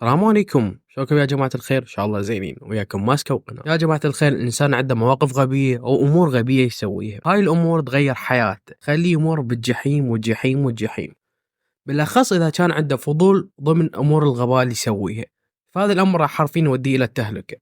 السلام عليكم، شلونكم يا جماعة الخير؟ إن شاء الله زينين وياكم ماسكة وقناة. يا جماعة الخير، الإنسان عنده مواقف غبية أو أمور غبية يسويها، هاي الأمور تغير حياته، تخليه يمر بالجحيم والجحيم والجحيم، بالأخص إذا كان عنده فضول ضمن أمور الغباء اللي يسويها، فهذا الأمر راح حرفيا يوديه إلى التهلكة،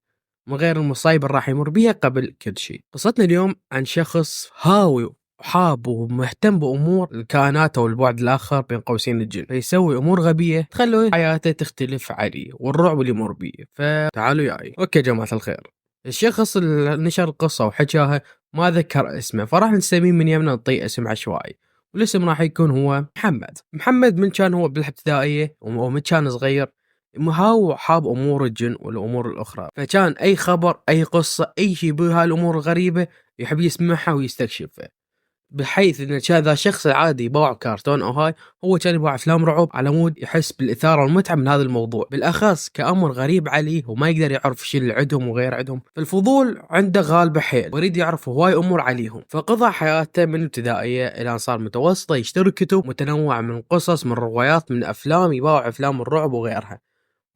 من غير المصايب اللي راح يمر بيها قبل كل شيء. قصتنا اليوم عن شخص هاوي وحاب ومهتم بأمور الكائنات أو البعد الآخر بين قوسين الجن، فيسوي أمور غبية تخلي حياته تختلف عليه والرعب اللي يمر بيه. فتعالوا ياي. أوكي يا جماعة الخير، الشخص اللي نشر القصة وحكاها ما ذكر اسمه، فراح نسميه من يمنا نعطيه اسم عشوائي، والاسم راح يكون هو محمد. من كان هو بالابتدائية ومن كان صغير هاو حاب أمور الجن والأمور الأخرى، فكان أي خبر أي قصة أي شيء بهاي الأمور الغريبة يحب يسمعها ويستكشفها، بحيث ان كذا شخص عادي يباع كرتون او هاي، هو كان يباع افلام رعب على مود يحس بالاثاره والمتعه من هذا الموضوع، بالاخص كامر غريب عليه وما يقدر يعرف شو اللي عندهم وغير عندهم، فالفضول عنده غالبه حيل ويريد يعرف هواي امور عليهم. فقضى حياته من الابتدائيه الى ان صار متوسطه يشتري كتب متنوعه من قصص من روايات من افلام، يباع افلام الرعب وغيرها،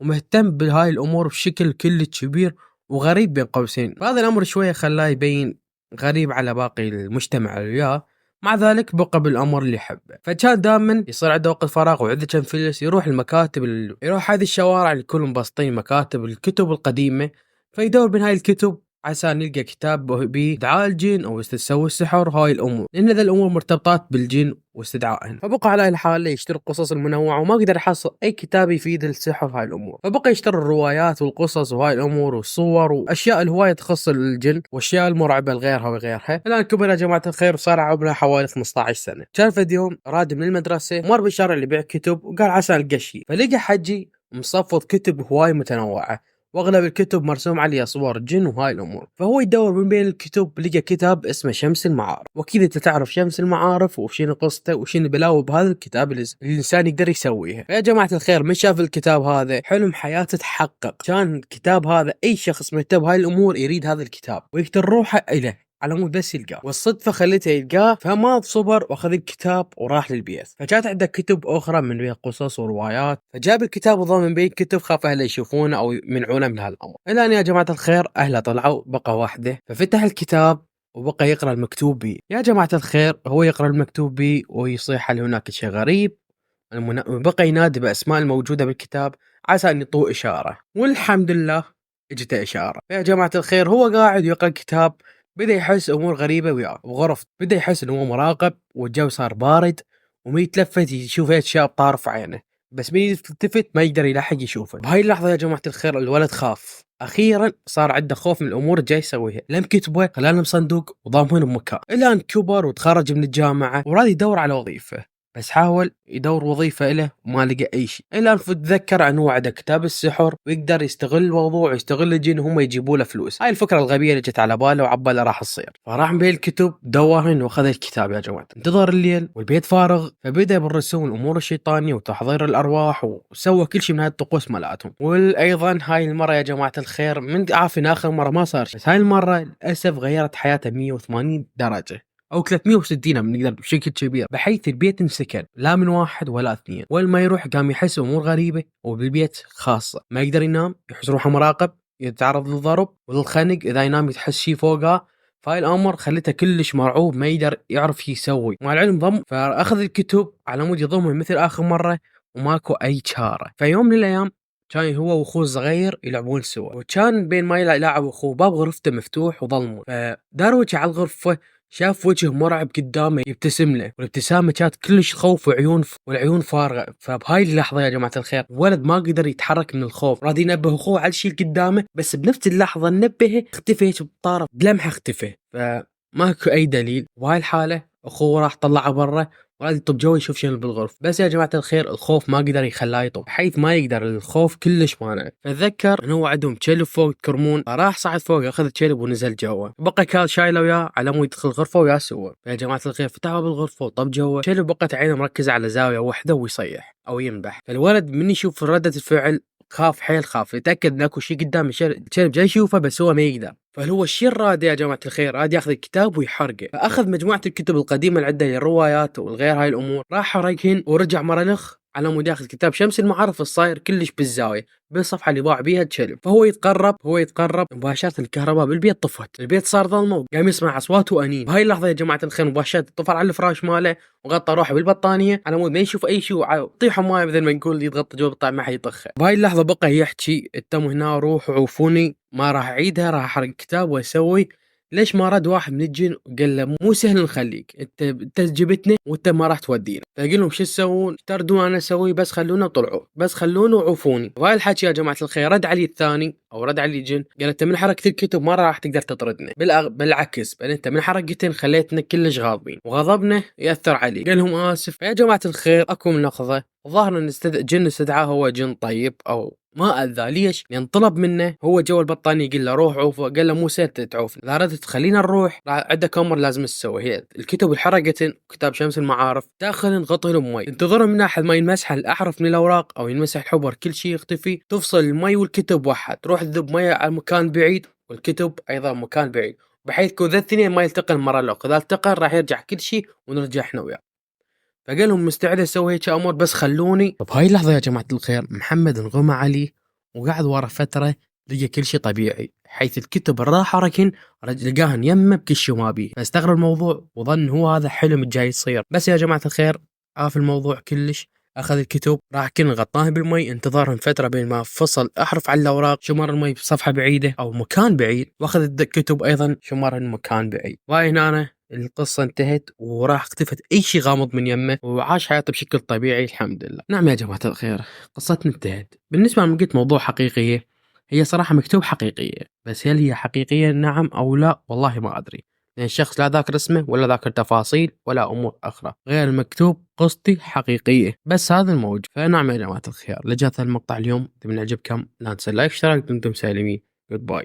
ومهتم بهاي الامور بشكل كلش كبير وغريب بين قوسين. هذا الامر شويه خلاه يبين غريب على باقي المجتمع اللي وياه، مع ذلك بقى بالامر اللي يحبه. فكان دائما يصير عنده وقت فراغ وعنده كم فلوس يروح المكاتب يروح هذه الشوارع اللي كلهم مبسطين مكاتب الكتب القديمه، فيدور بين هاي الكتب عشان يلقى كتاب بإدعاء الجن أو تسوي السحر هاي الأمور، لأن ذا الأمور مرتبطات بالجن واستدعائهن. فبقى على الحال يشتري القصص المنوعة وما قدر يحصل أي كتاب يفيد السحر هاي الأمور، فبقى يشتري الروايات والقصص وهاي الأمور والصور وأشياء الهواية تخص الجن وأشياء المرعبة لغيرها وغيرها. الآن كبر يا جماعة الخير وصار عمره حوالي 15 سنة. كان في يوم راد من المدرسة مر بالشارع اللي يبيع كتب وقال عسى ألقى شيء، فلقى حجي مصفط كتب هواي متنوعة واغلب الكتب مرسوم عليها صور الجن وهاي الامور، فهو يدور من بين الكتب لقى كتاب اسمه شمس المعارف. واكيد انت تعرف شمس المعارف وشنو قصته وشنو بلاوي بهذا الكتاب اللي الانسان يقدر يسويها. فيا جماعه الخير، من شاف الكتاب هذا حلم حياته تحقق. كان الكتاب هذا اي شخص مهتم بهاي الامور يريد هذا الكتاب ويقتل روحه اليه على مود بس يلقاه، والصدفة خلته يلقاه، فما صبر واخذ الكتاب وراح للبيت. فكانت عنده كتب اخرى من بين قصص وروايات، فجاب الكتاب وضع من بين كتب خاف اهله يشوفونه او يمنعونه من هالامر. الان يا جماعة الخير اهله طلعوا بقى واحدة، ففتح الكتاب وبقى يقرأ المكتوب بيه. يا جماعة الخير، هو يقرأ المكتوب بيه ويصيح هل هناك شيء غريب، بقى ينادي باسماء الموجودة بالكتاب عسى ان يطوه اشارة، والحمد لله اجته اشارة. يا جماعة الخير، هو قاعد يقرأ الكتاب بدأ يحس أمور غريبة وياه بغرف، بدأ يحس إنه هو مراقب والجو صار بارد، وما يتلفت يشوف أشياء بطارف عينه، بس ما يلتفت ما يقدر يلحق يشوفه. بهاي اللحظة يا جماعة الخير الولد خاف، أخيرا صار عنده خوف من الأمور الجاي يسويها، لم كتبه خلالهم صندوق وضامهن بمكان. الآن كبر وتخرج من الجامعة وراد يدور على وظيفة، بس حاول يدور وظيفة له وما لقى أي شيء. الآن تذكر أنه عنده كتاب السحر ويقدر يستغل الموضوع ويستغل الجن هم يجيبوا له فلوس. هاي الفكرة الغبية اللي جت على باله وعباله راح تصير، فراح بين الكتب دواهن واخذ الكتاب. يا جماعة انتظر الليل والبيت فارغ، فبدأ بالرسوم الأمور الشيطانية وتحضير الأرواح وسوى كل شيء من هاي الطقوس مالتهم. وأيضا هاي المرة يا جماعة الخير، من عارفين آخر مرة ما صار شيء، بس هاي المرة للأسف غيرت حياته 180 درجة او 360 بنقدر بشكل كبير، بحيث البيت انسكن لا من واحد ولا اثنين، وين ما يروح قام يحس امور غريبه وبالبيت خاصه، ما يقدر ينام، يحس روحه مراقب، يتعرض للضرب وللخنق، اذا ينام يتحس شي فوقه. فهاي الامر خلته كلش مرعوب ما يقدر يعرف شي يسوي، مع العلم ضم، فاخذ الكتب على مود يضمها مثل اخر مره وماكو اي چاره. فيوم من الايام كان هو واخوه الصغير يلعبون سوا، وكان بين ما يلعب اخوه باب غرفته مفتوح وظلمه، فدار وجه على الغرفه شاف وجه مرعب قدامه يبتسم له، والابتسامه كانت كلش خوف والعيون فارغه. فبهاي اللحظه يا جماعه الخير الولد ما قدر يتحرك من الخوف، راد ينبه اخوه على الشيء اللي قدامه، بس بنفس اللحظه نبهه اختفى هيك بطارف بلمحه اختفى، فماكو اي دليل. وهاي الحاله اخوه راح طلعه برا وقال يطب جوا يشوف شنو بالغرف، بس يا جماعه الخير الخوف ما قدر يخلاه يطب، حيث ما يقدر، الخوف كلش مانع. فتذكر انه عندهم كلب فوق كرمون، راح صعد فوق ياخذ الكلب ونزل جوا، بقى كان شايله وياه على مود يدخل الغرفه وياه سوا. يا جماعه الخير فتح باب الغرفه وطب جوا، الكلب بقت عينه مركزه على زاويه واحده ويصيح او ينبح. فالولد من يشوف رده الفعل خاف حيل، خاف يتاكد انه اكو شيء قدام الكلب جاي يشوفه بس هو ما يقدر. فهو الشيء الراد يا جماعه الخير راد ياخذ الكتاب ويحرقه، فاخذ مجموعه الكتب القديمه اللي عنده الروايات والغير هاي الامور، راح حرقهن ورجع مره نخ على مود ياخذ كتاب شمس المعارف الصاير كلش بالزاوية بالصفحة اللي ضاع بيها الكلب. فهو يتقرب مباشرة الكهرباء بالبيت طفت، البيت صار ظلمة وقام يسمع أصوات وأنين. بهاي اللحظة يا جماعة الخير مباشرة طفر على الفراش ماله وغطى روحه بالبطانية على مود ما يشوف أي شيء، طيح ماي مثل ما نقول يتغطى جو البطانية ما حيطخه. بهاي اللحظة بقى يحكي التم هنا روحوا عوفوني، ما راح أعيدها، راح أحرق الكتاب وأسوي. ليش ما رد واحد من الجن وقال له مو سهل نخليك، انت جبتنا وانت ما راح تودينا. فقال لهم شو تسوون؟ تردون انا اسوي، بس خلونا طلعوا، بس خلونا وعوفوني. وهاي الحكي يا جماعه الخير رد علي الثاني او رد علي الجن، قال انت من حركه الكتب ما راح تقدر تطردنا، بالعكس بل انت من حركتين خليتنا كلش غاضبين وغضبنا ياثر عليك. قال لهم اسف. يا جماعه الخير اكو ملاحظه، ظاهر ان جن استدعاه هو جن طيب او ما اذى. ليش؟ لان طلب منه هو جو البطانية قال له روح عوفه، قال له مو سهل تعوف، اذا ردت تخلينا نروح عندك امر لازم تسوي. هي الكتب اللي حرقتن كتاب شمس المعارف داخل غطي مي، انتظرهم من احد ما ينمسح الاحرف من الاوراق او ينمسح الحبر، كل شيء يختفي، تفصل المي والكتب واحد، تروح تذب مي على مكان بعيد والكتب ايضا مكان بعيد، بحيث كذا الاثنين ما يلتقن المره الاخرى، اذا التقى راح يرجع كل شيء ونرجع احنا وياه. فقال لهم مستعد اسوي هيك امور بس خلوني. بهاي اللحظه يا جماعه الخير محمد انغمى عليه وقعد ورا فتره لقى كل شيء طبيعي، حيث الكتب راح ركن لقاهن يمه بكل شيء ما بيه، فاستغرب الموضوع وظن هو هذا حلم جاي يصير. بس يا جماعه الخير عاف الموضوع كلش، اخذ الكتب راح كن غطاه بالمي، انتظرهم فتره بين ما فصل احرف على الاوراق، شمر المي بصفحه بعيده او مكان بعيد، واخذ الكتب ايضا شمرهن مكان بعيد. وهاي هنا القصة انتهت وراح اختفت اي شيء غامض من يمه وعاش حياته بشكل طبيعي الحمد لله. نعم يا جماعة الخير قصتنا انتهت. بالنسبة لما قلت موضوع حقيقية، هي صراحة مكتوب حقيقية، بس هل هي حقيقية نعم او لا والله ما ادري، لان الشخص لا ذاكر اسمه ولا ذاكر تفاصيل ولا امور اخرى غير المكتوب. قصتي حقيقية بس هذا الموجود. فنعم يا جماعة الخير لجات المقطع اليوم من عجبكم لا تنسى لايك اشتراك دمتم سالمين. جود باي.